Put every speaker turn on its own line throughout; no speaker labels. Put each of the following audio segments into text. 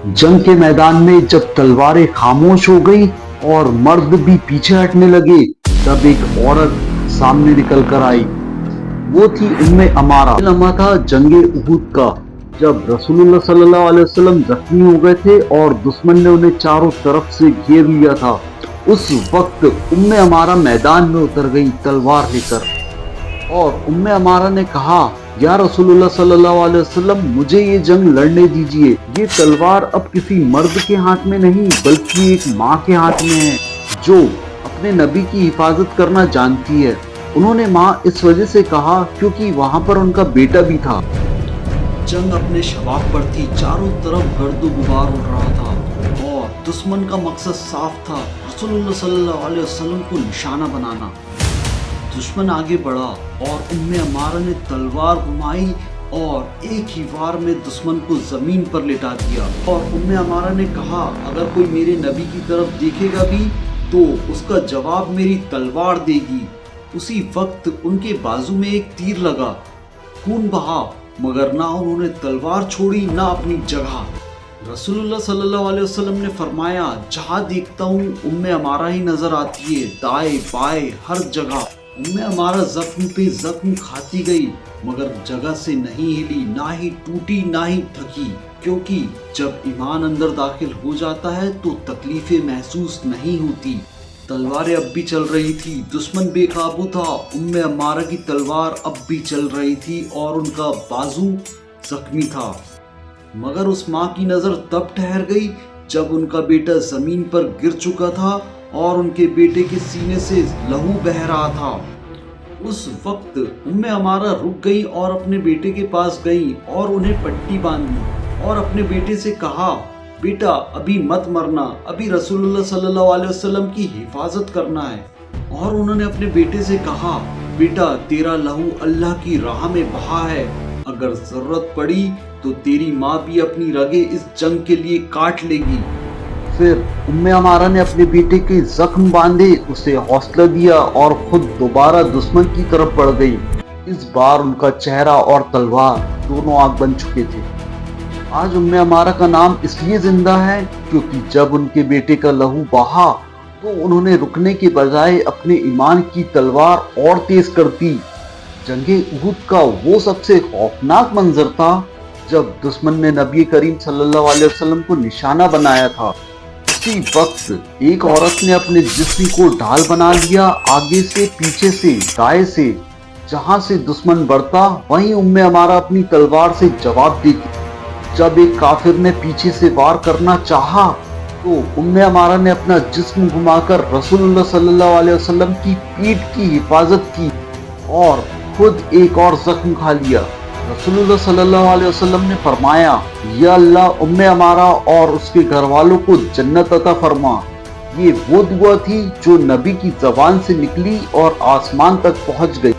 जंग के मैदान में जब तलवारें खामोश हो गई और मर्द भी पीछे हटने लगे, तब एक औरत सामने निकल कर आई। वो थी उम्मे अमारा। लम्हा था जंगे उहुद का, जब रसूलुल्लाह सल्लल्लाहु अलैहि वसल्लम जख्मी हो गए थे और दुश्मन ने उन्हें चारों तरफ से घेर लिया था। उस वक्त उम्मे अमारा मैदान में उतर गई तलवार लेकर, और उम्मे अमारा ने कहा, या रसूलुल्लाह सल्लल्लाहु अलैहि वसल्लम, मुझे ये जंग लड़ने दीजिए। ये तलवार अब किसी मर्द के हाथ में नहीं बल्कि एक माँ के हाथ में है, जो अपने नबी की हिफाजत करना जानती है। उन्होंने माँ इस वजह से कहा क्योंकि वहाँ पर उनका बेटा भी था। जंग अपने शबाब पर थी, चारों तरफ गर्दो गुबार उड़ रहा था और दुश्मन का मकसद साफ था, रसूलुल्लाह सल्लल्लाहु अलैहि वसल्लम को निशाना बनाना। दुश्मन आगे बढ़ा और उम्मे अमारा ने तलवार घुमाई और एक ही वार में दुश्मन को जमीन पर लेटा दिया। और उम्मे अमारा ने कहा, अगर कोई मेरे नबी की तरफ देखेगा भी तो उसका जवाब मेरी तलवार देगी। उसी वक्त उनके बाजू में एक तीर लगा, खून बहा, मगर ना उन्होंने तलवार छोड़ी ना अपनी जगह। रसूलुल्लाह सल्लल्लाहु अलैहि वसल्लम ने फरमाया, जहाँ देखता हूँ उम्मे अमारा ही नजर आती है, दाएं बाएं हर जगह। उम्मे अमारा जख्म पे जख्म खाती गई, मगर जगह से नहीं हिली, ना ही टूटी ना ही थकी, क्योंकि जब ईमान अंदर दाखिल हो जाता है तो तकलीफें महसूस नहीं होती। तलवारें अब भी चल रही थी, दुश्मन बेकाबू था। उम्मे अमारा की तलवार अब भी चल रही थी और उनका बाजू जख्मी था, मगर उस माँ की नजर तब ठहर गई जब उनका बेटा जमीन पर गिर चुका था और उनके बेटे के सीने से लहू बह रहा था। उस वक्त उम्मे अमारा रुक गई और अपने बेटे के पास गई और उन्हें पट्टी बांधी और अपने बेटे से कहा, बेटा अभी मत मरना, अभी रसूलुल्लाह सल्लल्लाहु अलैहि वसल्लम की हिफाजत करना है। और उन्होंने अपने बेटे से कहा, बेटा तेरा लहू अल्लाह की राह में बहा है, अगर जरूरत पड़ी तो तेरी माँ भी अपनी रगे इस जंग के लिए काट लेगी। फिर उम्मे अमारा ने अपने बेटे के जख्म बांधे, उसे हौसला दिया और खुद दोबारा दुश्मन की तरफ बढ़ गई। इस बार उनका चेहरा और तलवार दोनों आग बन चुके थे। आज उम्मे अमारा का नाम इसलिए जिंदा है क्योंकि जब उनके बेटे का लहू बहा तो उन्होंने रुकने के बजाय अपने ईमान की तलवार और तेज कर दी। जंगे उहुद का वो सबसे खौफनाक मंजर था जब दुश्मन ने नबी करीम सल्लल्लाहु अलैहि वसल्लम को निशाना बनाया था। उसी वक्त एक औरत ने अपने जिस्म को ढाल बना लिया, आगे से, पीछे से, दाएं से। जहां से दुश्मन बढ़ता वहीं उम्मे अमारा अपनी तलवार से जवाब देती। जब एक काफिर ने पीछे से वार करना चाहा तो उम्मे अमारा ने अपना जिस्म घुमाकर रसूलुल्लाह सल्लल्लाहु अलैहि वसल्लम की पीठ की हिफाजत की और खुद एक और जख्म खा लिया। रसूलुल्लाह सल्लल्लाहु अलैहि वसल्लम ने फरमाया, या अल्लाह उम्मे अमारा और उसके घर वालों को जन्नत अता फरमा। ये वो दुआ थी जो नबी की जबान से निकली और आसमान तक पहुंच गई।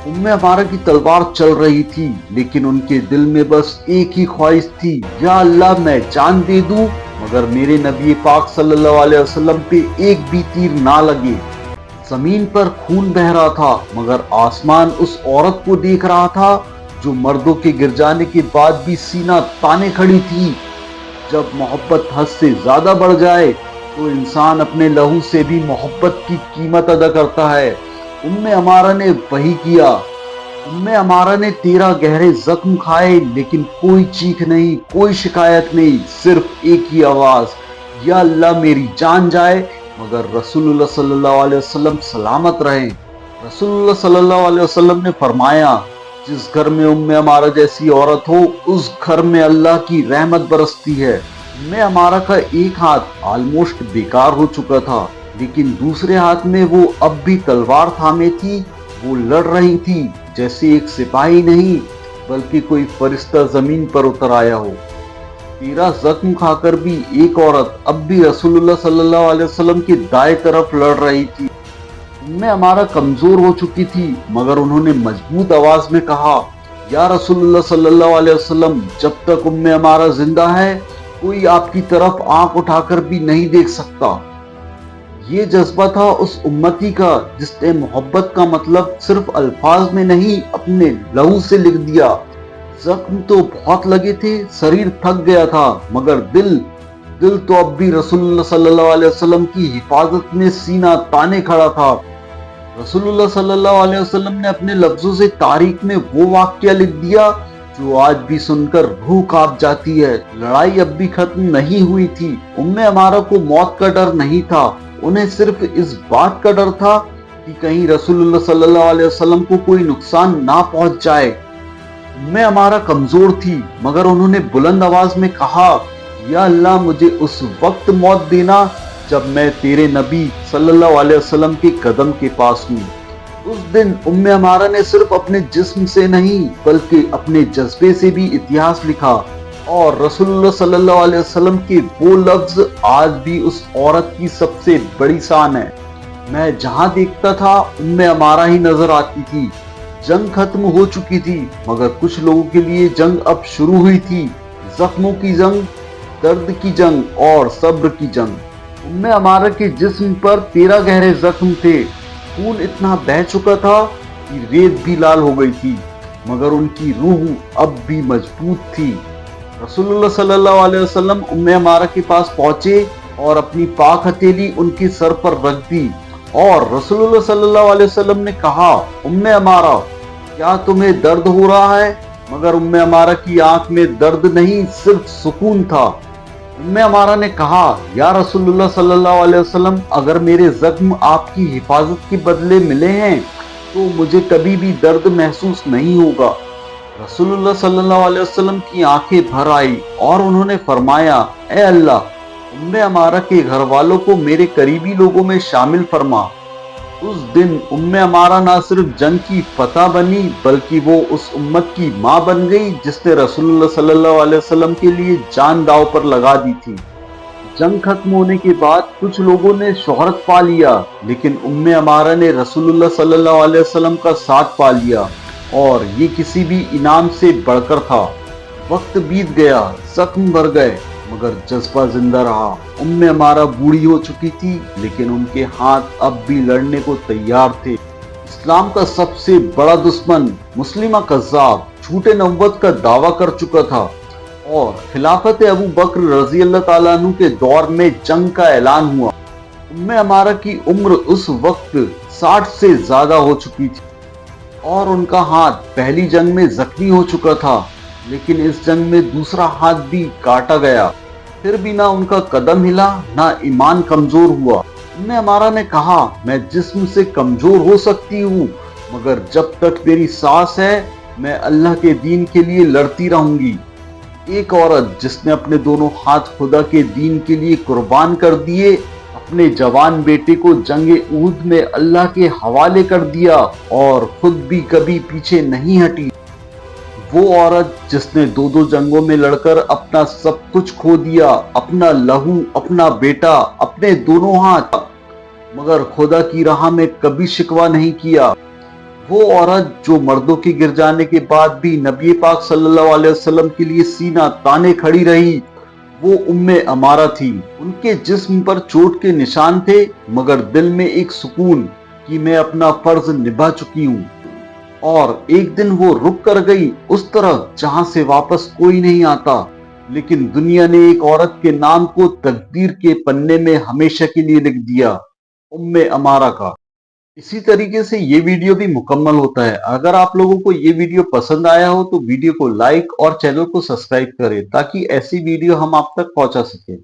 उम्मे अमारा की तलवार चल रही थी, लेकिन उनके दिल में बस एक ही ख्वाहिश थी, या अल्लाह मैं जान दे दूं मगर मेरे नबी पाक सल्लल्लाहु अलैहि वसल्लम पे एक भी तीर ना लगे। जमीन पर खून बह रहा था, मगर आसमान उस औरत को देख रहा था जो मर्दों के गिर जाने के बाद भी सीना ताने खड़ी थी। जब मोहब्बत हद से ज्यादा बढ़ जाए तो इंसान अपने लहू से भी मोहब्बत की कीमत अदा करता है। उम्मे अमारा ने वही किया। उम्मे अमारा ने 13 गहरे जख्म खाए, लेकिन कोई चीख नहीं, कोई शिकायत नहीं, सिर्फ एक ही आवाज, या अल्लाह मेरी जान जाए मगर रसूलुल्लाह सल्लल्लाहु अलैहि वसल्लम सलामत रहे। रसूलुल्लाह सल्लल्लाहु अलैहि वसल्लम ने फरमाया, जिस घर में उम्मे अमारा जैसी औरत हो उस घर में अल्लाह की रहमत बरसती है। उम्मे अमारा का एक हाथ ऑलमोस्ट बेकार हो चुका था, लेकिन दूसरे हाथ में वो अब भी तलवार थामे थी। वो लड़ रही थी जैसे एक सिपाही नहीं बल्कि कोई फरिश्ता जमीन पर उतर आया हो। 13 जख्म खाकर भी एक औरत अब भी रसूलुल्लाह सल्लल्लाहु अलैहि वसल्लम की दाएं तरफ लड़ रही थी। उम्मे अमारा कमजोर हो चुकी थी, मगर उन्होंने मजबूत आवाज में कहा, या रसूलुल्लाह सल्लल्लाहु अलैहि वसल्लम, जब तक उम्मे अमारा जिंदा है कोई आपकी तरफ आंख उठाकर भी नहीं देख सकता। ये जज्बा था उस उम्मती का जिसने मोहब्बत का मतलब सिर्फ अल्फाज में नहीं अपने लहू से लिख दिया। जख्म तो बहुत लगे थे, शरीर थक गया था, मगर दिल दिल तो अब भी रसूलुल्लाह सल्लल्लाहु अलैहि वसल्लम की हिफाजत में सीना ताने खड़ा था। रसूलुल्लाह सल्लल्लाहु अलैहि वसल्लम ने अपने लफ्जों से तारीख में वो वाक्या लिख दिया जो आज भी सुनकर रूह कांप जाती है। लड़ाई अब भी खत्म नहीं हुई थी। उम्मे अमारा को मौत का डर नहीं था, उन्हें सिर्फ इस बात का डर था कि कहीं रसूलुल्लाह सल्लल्लाहु अलैहि वसल्लम को कोई नुकसान ना पहुंच जाए। उम्मे अमारा कमजोर थी, मगर उन्होंने बुलंद आवाज में कहा, या अल्लाह, मुझे उस वक्त मौत देना जब मैं तेरे नबी सल्लल्लाहु अलैहि वसल्लम के कदम के पास हूँ। उस दिन उम्मे अमारा ने सिर्फ अपने जिस्म से नहीं बल्कि अपने जज्बे से भी इतिहास लिखा, और रसूलुल्लाह सल्लल्लाहु अलैहि वसल्लम के वो लफ्ज आज भी उस औरत की सबसे बड़ी शान है। मैं जहां देखता था उम्मे अमारा ही नजर आती थी। जंग खत्म हो चुकी थी, मगर कुछ लोगों के लिए जंग अब शुरू हुई थी। जख्मों की जंग, दर्द की जंग और सब्र की जंग। उम्मे अमारा के जिस्म पर 13 गहरे जख्म थे। खून इतना बह चुका था कि रेत भी लाल हो गई थी, मगर उनकी रूह अब भी मजबूत थी। रसूलुल्लाह सल्लल्लाहु अलैहि वसल्लम उम्मे अमारा के पास पहुंचे और अपनी पाक हथेली उनके सर पर रख दी, और रसूलुल्लाह सल्लल्लाहु अलैहि वसल्लम ने कहा, उम्मे अमारा, क्या तुम्हें दर्द हो रहा है? मगर उम्मे अमारा की आंख में दर्द नहीं, सिर्फ सुकून था। उम्मे अमारा ने कहा, या रसूलुल्लाह सल्लल्लाहु अलैहि वसल्लम, अगर मेरे जख्म आपकी हिफाजत के बदले मिले हैं तो मुझे कभी भी दर्द महसूस नहीं होगा। रसूलुल्लाह सल्लल्लाहु अलैहि वसल्लम की आंखें भर आई और उन्होंने फरमाया, ए अल्लाह, उम्मे अमारा के घर वालों को मेरे करीबी लोगों में शामिल फरमा। उस दिन उम्मे अमारा ना सिर्फ जंग की फतह बनी बल्कि वो उस उम्मत की मां बन गई जिसने रसूलुल्लाह सल्लल्लाहु अलैहि वसल्लम के लिए जान दांव पर लगा दी थी। जंग खत्म होने के बाद कुछ लोगों ने शोहरत पा लिया, लेकिन उम्मे अमारा ने रसूलुल्लाह सल्लल्लाहु अलैहि वसल्लम का साथ पा लिया, और ये किसी भी इनाम से बढ़कर था। वक्त बीत गया, जख्म भर गए, मगर जज्बा जिंदा रहा। उम्मे अमारा बूढ़ी हो चुकी थी, लेकिन उनके हाथ अब भी लड़ने को तैयार थे। इस्लाम का सबसे बड़ा दुश्मन मुस्लिमा कज़्ज़ाब झूठे नबूवत का दावा कर चुका था, और खिलाफत अबू बकर रजी अल्लाह ताला अन्हु के दौर में जंग का ऐलान हुआ। उम्मे अमारा की उम्र उस वक्त 60 से ज्यादा हो चुकी थी, और उनका हाथ पहली जंग में जख्मी हो चुका था, लेकिन इस जंग में दूसरा हाथ भी काटा गया। फिर भी ना उनका कदम हिला, ना ईमान कमजोर हुआ। उम्मे अमारा ने कहा, मैं जिस्म से कमजोर हो सकती हूँ, मगर जब तक मेरी सांस है मैं अल्लाह के दीन के लिए लड़ती रहूंगी। एक औरत जिसने अपने दोनों हाथ खुदा के दीन के लिए कुर्बान कर दिए, अपने जवान बेटे को जंगे ऊहद में अल्लाह के हवाले कर दिया और खुद भी कभी पीछे नहीं हटी। वो औरत जिसने दो दो जंगों में लड़कर अपना सब कुछ खो दिया, अपना लहू, अपना बेटा, अपने दोनों हाथ, मगर खुदा की राह में कभी शिकवा नहीं किया। वो औरत जो मर्दों के गिर जाने के बाद भी नबी पाक सल्लल्लाहु अलैहि वसल्लम के लिए सीना ताने खड़ी रही, वो उम्मे अमारा थी। उनके जिस्म पर चोट के निशान थे, मगर दिल में एक सुकून कि मैं अपना फर्ज निभा चुकी हूँ। और एक दिन वो रुक कर गई उस तरफ जहां से वापस कोई नहीं आता, लेकिन दुनिया ने एक औरत के नाम को तकदीर के पन्ने में हमेशा के लिए लिख दिया, उम्मे अमारा का। इसी तरीके से ये वीडियो भी मुकम्मल होता है। अगर आप लोगों को ये वीडियो पसंद आया हो तो वीडियो को लाइक और चैनल को सब्सक्राइब करें ताकि ऐसी वीडियो हम आप तक पहुंचा सके।